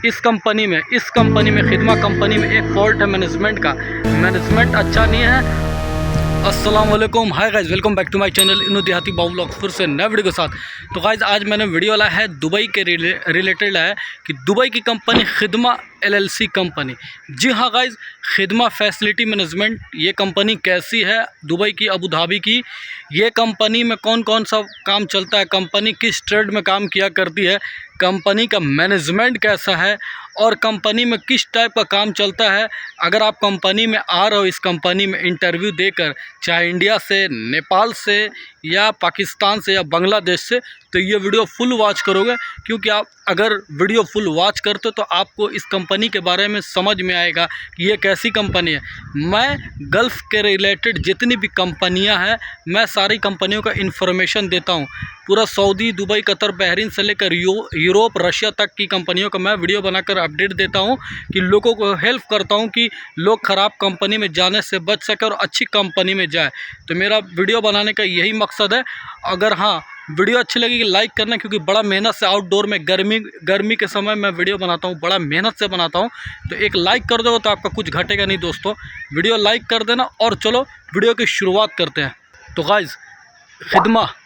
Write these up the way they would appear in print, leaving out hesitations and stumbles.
इस कंपनी में खिदमा कंपनी में एक फॉल्ट है मैनेजमेंट का। मैनेजमेंट अच्छा नहीं है। अस्सलाम वालेकुम, hi guys, welcome back to my channel इनो देहाती बाबू व्लॉग्स फिर से नए वीडियो के साथ। तो गाइस आज मैंने वीडियो लाया है दुबई के रिलेटेड लाया है कि दुबई की कंपनी खिदमा LLC कंपनी। जी हाँ गाइस, खिदमा फैसिलिटी मैनेजमेंट ये कंपनी कैसी है, दुबई की, अबू धाबी की। ये कंपनी में कौन कौन सा काम चलता है, कंपनी किस ट्रेड में काम किया करती है, कंपनी का मैनेजमेंट कैसा है और कंपनी में किस टाइप का काम चलता है। अगर आप कंपनी में आ रहे हो, इस कंपनी में इंटरव्यू देकर, चाहे इंडिया से, नेपाल से या पाकिस्तान से या बांग्लादेश से, तो ये वीडियो फुल वॉच करोगे, क्योंकि आप अगर वीडियो फुल वॉच करते हो तो आपको इस कंपनी के बारे में समझ में आएगा कि ये कैसी कंपनी है। मैं गल्फ़ के रिलेटेड जितनी भी कंपनियां हैं, मैं सारी कंपनियों का इन्फॉर्मेशन देता हूं। पूरा सऊदी, दुबई, कतर, बहरीन से लेकर यूरोप, रशिया तक की कंपनियों का मैं वीडियो बनाकर अपडेट देता हूं कि लोगों को हेल्प करता हूं कि लोग ख़राब कंपनी में जाने से बच सके और अच्छी कंपनी में जाए। तो मेरा वीडियो बनाने का यही मकसद है। अगर हाँ वीडियो अच्छी लगेगी लाइक करना, क्योंकि बड़ा मेहनत से आउटडोर में गर्मी के समय मैं वीडियो बनाता हूँ, बड़ा मेहनत से बनाता हूँ। तो एक लाइक कर दो तो आपका कुछ घटेगा नहीं दोस्तों, वीडियो लाइक कर देना। और चलो वीडियो की शुरुआत करते हैं। तो गाइज़,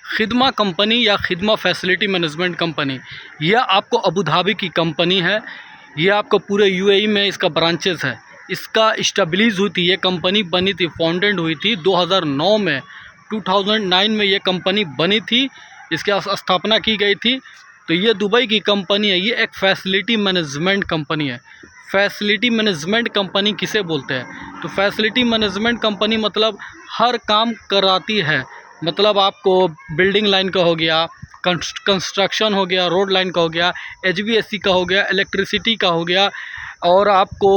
खिदमा कंपनी या खिदमा फैसिलिटी मैनेजमेंट कंपनी, यह आपको अबू धाबी की कंपनी है। यह आपको पूरे UAE में इसका ब्रांचेस है। इसका इस्टेब्लिश हुई थी, ये कंपनी बनी थी, फाउंडेड हुई थी 2009 में। 2009 में ये कंपनी बनी थी, इसकी स्थापना की गई थी। तो ये दुबई की कंपनी है। ये एक फैसिलिटी मैनेजमेंट कंपनी है। फैसिलिटी मैनेजमेंट कंपनी किसे बोलते हैं? तो फैसिलिटी मैनेजमेंट कंपनी मतलब हर काम कराती है। मतलब आपको बिल्डिंग लाइन का हो गया, कंस्ट्रक्शन हो गया, रोड लाइन का हो गया, HVAC का हो गया, इलेक्ट्रिसिटी का हो गया, और आपको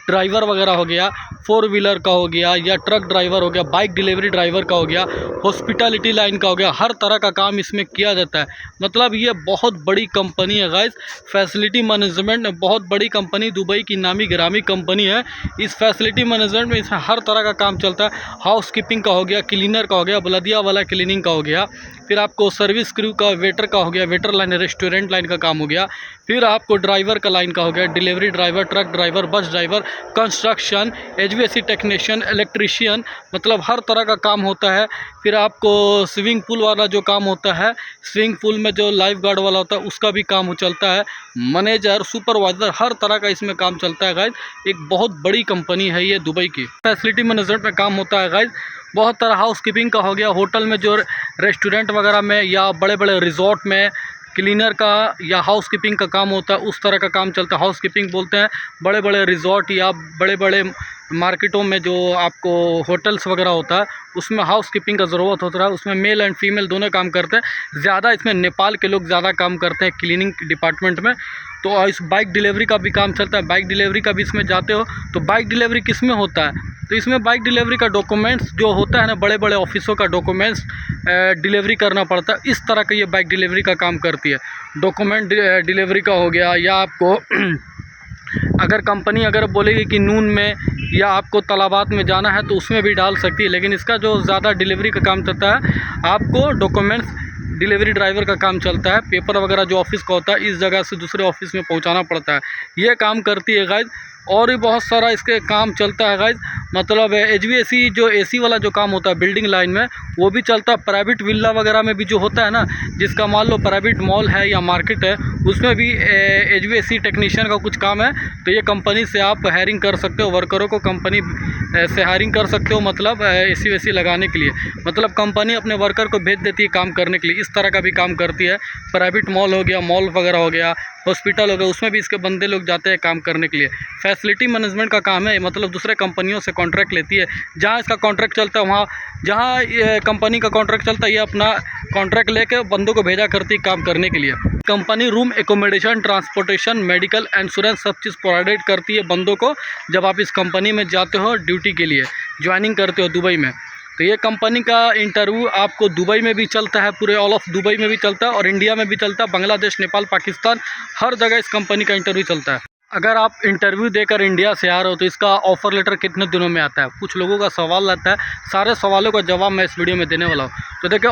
ड्राइवर वगैरह हो गया, 4 व्हीलर का हो गया या ट्रक ड्राइवर हो गया, बाइक डिलीवरी ड्राइवर का हो गया, हॉस्पिटैलिटी लाइन का हो गया। हर तरह का काम इसमें किया जाता है। मतलब ये बहुत बड़ी कंपनी है गाइस। फैसिलिटी मैनेजमेंट में बहुत बड़ी कंपनी, दुबई की नामी गिरामी कंपनी है। इस फैसिलिटी मैनेजमेंट में इसमें हर तरह का काम चलता है। हाउस कीपिंग का हो गया, क्लीनर का हो गया, बलदिया वाला क्लीनिंग का हो गया, फिर आपको सर्विस क्रू का, वेटर का हो गया, वेटर लाइन, रेस्टोरेंट लाइन का काम हो गया, फिर आपको ड्राइवर का लाइन का हो गया, delivery driver, truck driver, bus driver, construction, HVAC technician, electrician, मतलब हर तरह का काम होता है। फिर आपको स्विमिंग पूल वाला जो काम होता है, स्विमिंग पूल में जो लाइफ गार्ड वाला होता है उसका भी काम चलता है। मैनेजर, सुपरवाइज़र, हर तरह का इसमें काम चलता है गाइज। एक बहुत बड़ी कंपनी है ये दुबई की। फैसिलिटी मैनेजमेंट में काम होता है गाइज बहुत तरह। हाउस कीपिंग का हो गया, होटल में जो रेस्टोरेंट वगैरह में या बड़े बड़े रिजॉर्ट में क्लीनर का या हाउस कीपिंग का काम होता है, उस तरह का काम चलता है। हाउस कीपिंग बोलते हैं बड़े बड़े रिजॉर्ट या बड़े बड़े मार्केटों में जो आपको होटल्स वगैरह होता है, उसमें हाउस कीपिंग का ज़रूरत होता है। उसमें मेल एंड फीमेल दोनों काम करते हैं। ज़्यादा इसमें नेपाल के लोग ज़्यादा काम करते हैं क्लीनिंग डिपार्टमेंट में। तो इस बाइक डिलीवरी का भी काम चलता है। बाइक डिलीवरी का भी इसमें जाते हो तो बाइक डिलीवरी किस में होता है? तो इसमें बाइक डिलीवरी का डॉक्यूमेंट्स जो होता है ना, बड़े बड़े ऑफिसों का डॉक्यूमेंट्स डिलीवरी करना पड़ता है। इस तरह का ये बाइक डिलीवरी का काम करती है। डॉक्यूमेंट डिलीवरी का हो गया, या आपको अगर कंपनी अगर बोलेगी कि नून में या आपको तलाबात में जाना है तो उसमें भी डाल सकती है। लेकिन इसका जो ज़्यादा डिलीवरी का काम चलता है, आपको डॉक्यूमेंट्स डिलीवरी ड्राइवर का काम चलता है। पेपर वगैरह जो ऑफिस का होता है, इस जगह से दूसरे ऑफिस में पहुंचाना पड़ता है। ये काम करती है गाइज। और भी बहुत सारा इसके काम चलता है गाइज। मतलब HVAC जो AC वाला जो काम होता है बिल्डिंग लाइन में, वो भी चलता है। प्राइवेट विला वगैरह में भी जो होता है ना, जिसका मान लो प्राइवेट मॉल है या मार्केट है, उसमें भी HVAC टेक्नीशियन का कुछ काम है। तो ये कंपनी से आप हायरिंग कर सकते हो, वर्करों को कंपनी से हायरिंग कर सकते हो। मतलब AC वेसी लगाने के लिए, मतलब कंपनी अपने वर्कर को भेज देती है काम करने के लिए। इस तरह का भी काम करती है। प्राइवेट मॉल हो गया, मॉल वगैरह हो गया, हॉस्पिटल हो गया, उसमें भी इसके बंदे लोग जाते हैं काम करने के लिए। फैसिलिटी मैनेजमेंट का काम है, मतलब दूसरे कंपनियों से कॉन्ट्रैक्ट लेती है। जहाँ इसका कॉन्ट्रैक्ट चलता है, वहाँ जहाँ ये कंपनी का कॉन्ट्रैक्ट चलता है, ये अपना कॉन्ट्रैक्ट लेके बंदों को भेजा करती है काम करने के लिए। Company room accommodation, transportation, medical, insurance सब चीज़ प्रोवाइड करती है बंदों को जब आप इस कंपनी में जाते हो ड्यूटी के लिए, ज्वाइनिंग करते हो दुबई में। तो ये कंपनी का इंटरव्यू आपको दुबई में भी चलता है, पूरे ऑल ऑफ दुबई में भी चलता है, और इंडिया में भी चलता है, बांग्लादेश, नेपाल, पाकिस्तान, हर जगह इस कंपनी का इंटरव्यू चलता है। अगर आप इंटरव्यू देकर इंडिया से आ रहे हो तो इसका ऑफ़र लेटर कितने दिनों में आता है? कुछ लोगों का सवाल रहता है, सारे सवालों का जवाब मैं इस वीडियो में देने वाला हूँ। तो देखिए,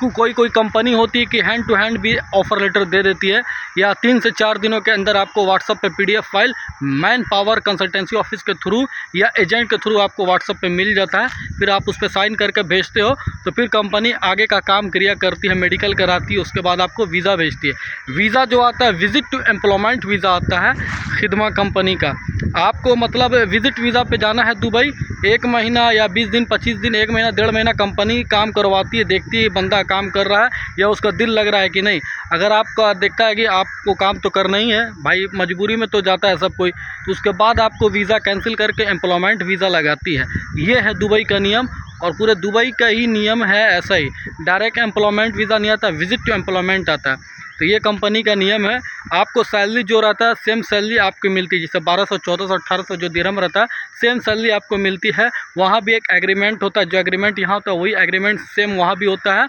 कोई कोई कंपनी होती है कि हैंड टू हैंड भी ऑफ़र लेटर दे देती है, या 3 से 4 दिनों के अंदर आपको व्हाट्सएप पे PDF file man power consultancy office के थ्रू या एजेंट के थ्रू आपको व्हाट्सएप पे मिल जाता है। फिर आप उस पर साइन करके भेजते हो, तो फिर कंपनी आगे का काम क्रिया करती है, मेडिकल कराती है, उसके बाद आपको वीज़ा भेजती है। वीज़ा जो आता है विज़िट टू एम्प्लॉयमेंट वीज़ा आता है खिदमा कंपनी का। आपको मतलब विज़िट वीज़ा पे जाना है दुबई, 1 महीना या 20 दिन 25 दिन 1 महीना 1.5 महीना कंपनी काम करवाती है, देखती है बंदा काम कर रहा है या उसका दिल लग रहा है कि नहीं। अगर आपका देखता है कि आपको काम तो करना ही है भाई, मजबूरी में तो जाता है सब कोई, तो उसके बाद आपको वीज़ा कैंसिल करके एम्प्लॉयमेंट वीज़ा लगाती है। ये है दुबई का नियम, और पूरे दुबई का ही नियम है ऐसा ही। डायरेक्ट एम्प्लॉयमेंट वीज़ा नहीं आता, विज़िट टू एम्प्लॉयमेंट आता है। तो ये कंपनी का नियम है। आपको सैलरी जो रहता है सेम सैलरी आपको मिलती है, जैसे 1200 1400 1800 जो दिरहम रहता है सेम सैलरी आपको मिलती है। वहाँ भी एक एग्रीमेंट होता है, जो एग्रीमेंट यहाँ होता है वही एग्रीमेंट सेम वहाँ भी होता है,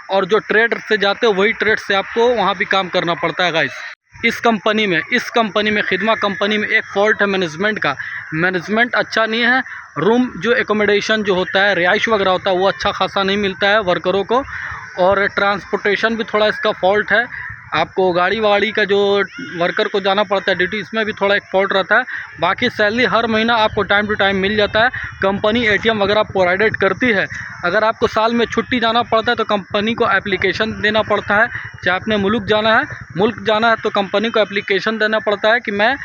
और जो ट्रेड से जाते हो वही ट्रेड से आपको वहाँ भी काम करना पड़ता है गाइस। इस कंपनी में खिदमा कंपनी में एक फ़ॉल्ट है मैनेजमेंट का। मैनेजमेंट अच्छा नहीं है। रूम जो एकोमोडेशन जो होता है, रिहाइश वगैरह होता है, वो अच्छा खासा नहीं मिलता है वर्करों को, और ट्रांसपोर्टेशन भी थोड़ा इसका फ़ॉल्ट है। आपको गाड़ी वाड़ी का जो वर्कर को जाना पड़ता है ड्यूटी, इसमें भी थोड़ा एक फ़ॉल्ट रहता है। बाकी सैलरी हर महीना आपको टाइम टू टाइम मिल जाता है। कंपनी ATM वगैरह प्रोवाइडेड करती है। अगर आपको साल में छुट्टी जाना पड़ता है तो कंपनी को एप्लीकेशन देना पड़ता है। चाहे अपने मुल्क जाना है तो कंपनी को एप्लीकेशन देना पड़ता है कि मैं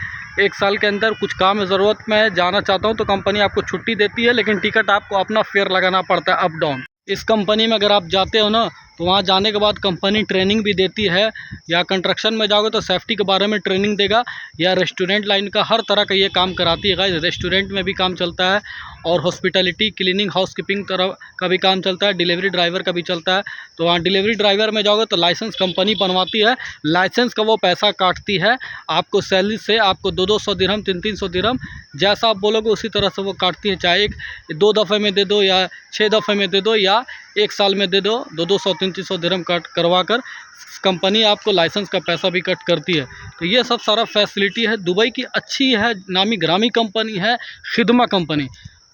1 साल के अंदर कुछ काम ज़रूरत में जाना चाहता हूँ, तो कंपनी आपको छुट्टी देती है, लेकिन टिकट आपको अपना फेयर लगाना पड़ता है अप डाउन। इस कंपनी में अगर आप जाते हो ना, तो वहाँ जाने के बाद कंपनी ट्रेनिंग भी देती है। या कंस्ट्रक्शन में जाओगे तो सेफ्टी के बारे में ट्रेनिंग देगा, या रेस्टोरेंट लाइन का हर तरह का ये काम कराती है गाइस। रेस्टोरेंट में भी काम चलता है, और हॉस्पिटलिटी क्लीनिंग हाउसकीपिंग तरह का भी काम चलता है, डिलीवरी ड्राइवर का भी चलता है। तो वहाँ डिलीवरी ड्राइवर में जाओगे तो लाइसेंस कंपनी बनवाती है, लाइसेंस का वो पैसा काटती है आपको सैलरी से। आपको 200 दिरहम 300 दिरहम जैसा आप बोलोगे उसी तरह से वो काटती है। चाहे 2 दफ़े में दे दो, या 6 दफ़े में दे दो, या 1 साल में दे दो, 200 300 दिरहम कट करवा कर कंपनी आपको लाइसेंस का पैसा भी कट करती है। तो ये सब सारा फैसिलिटी है। दुबई की अच्छी है, नामी ग्रामी कंपनी है खिदमा कंपनी,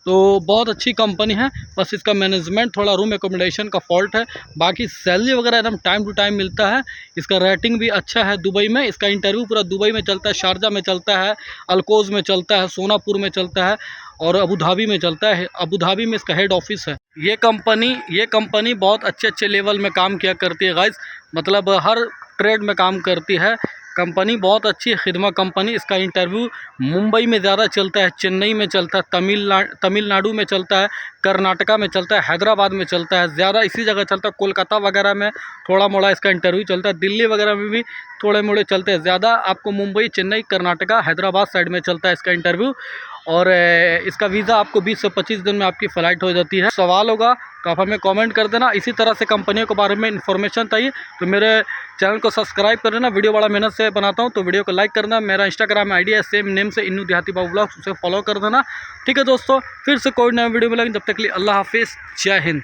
तो बहुत अच्छी कंपनी है। बस इसका मैनेजमेंट थोड़ा रूम एकोमोडेशन का फॉल्ट है। बाकी सैलरी वगैरह एकदम टाइम टू टाइम मिलता है। इसका रेटिंग भी अच्छा है दुबई में। इसका इंटरव्यू पूरा दुबई में चलता है, शारजा में चलता है, अलकोज में चलता है, सोनापुर में चलता है, और अबू धाबी में चलता है। अबू धाबी में इसका हेड ऑफिस है। ये कंपनी बहुत अच्छे लेवल में काम किया करती है गाइस, मतलब हर ट्रेड में काम करती है। कंपनी बहुत अच्छी है खिदमा कंपनी। इसका इंटरव्यू मुंबई में ज़्यादा चलता है, चेन्नई में चलता है, तमिलनाडु में चलता है, कर्नाटका में चलता है, हैदराबाद में चलता है, ज़्यादा इसी जगह चलता है। कोलकाता वगैरह में थोड़ा मोड़ा इसका इंटरव्यू चलता है, दिल्ली वगैरह में भी थोड़े मोड़े चलते हैं। ज़्यादा आपको मुंबई, चेन्नई, कर्नाटका, हैदराबाद साइड में चलता है इसका इंटरव्यू। और इसका वीज़ा आपको 20 से 25 दिन में आपकी फ़्लाइट हो जाती है। सवाल होगा तो आप हमें कमेंट कर देना। इसी तरह से कंपनियों के बारे में इन्फॉर्मेशन चाहिए तो मेरे चैनल को सब्सक्राइब कर देना। वीडियो बड़ा मेहनत से बनाता हूँ, तो वीडियो को लाइक करना। मेरा इंस्टाग्राम ID है सेम नेम से, इन्नू देहाती बाबू ब्लॉग्स, उसे फॉलो कर देना। ठीक है दोस्तों, फिर से कोई नया वीडियो मिलेंगे। जब तक के लिए अल्लाह हाफिज़, जय हिंद।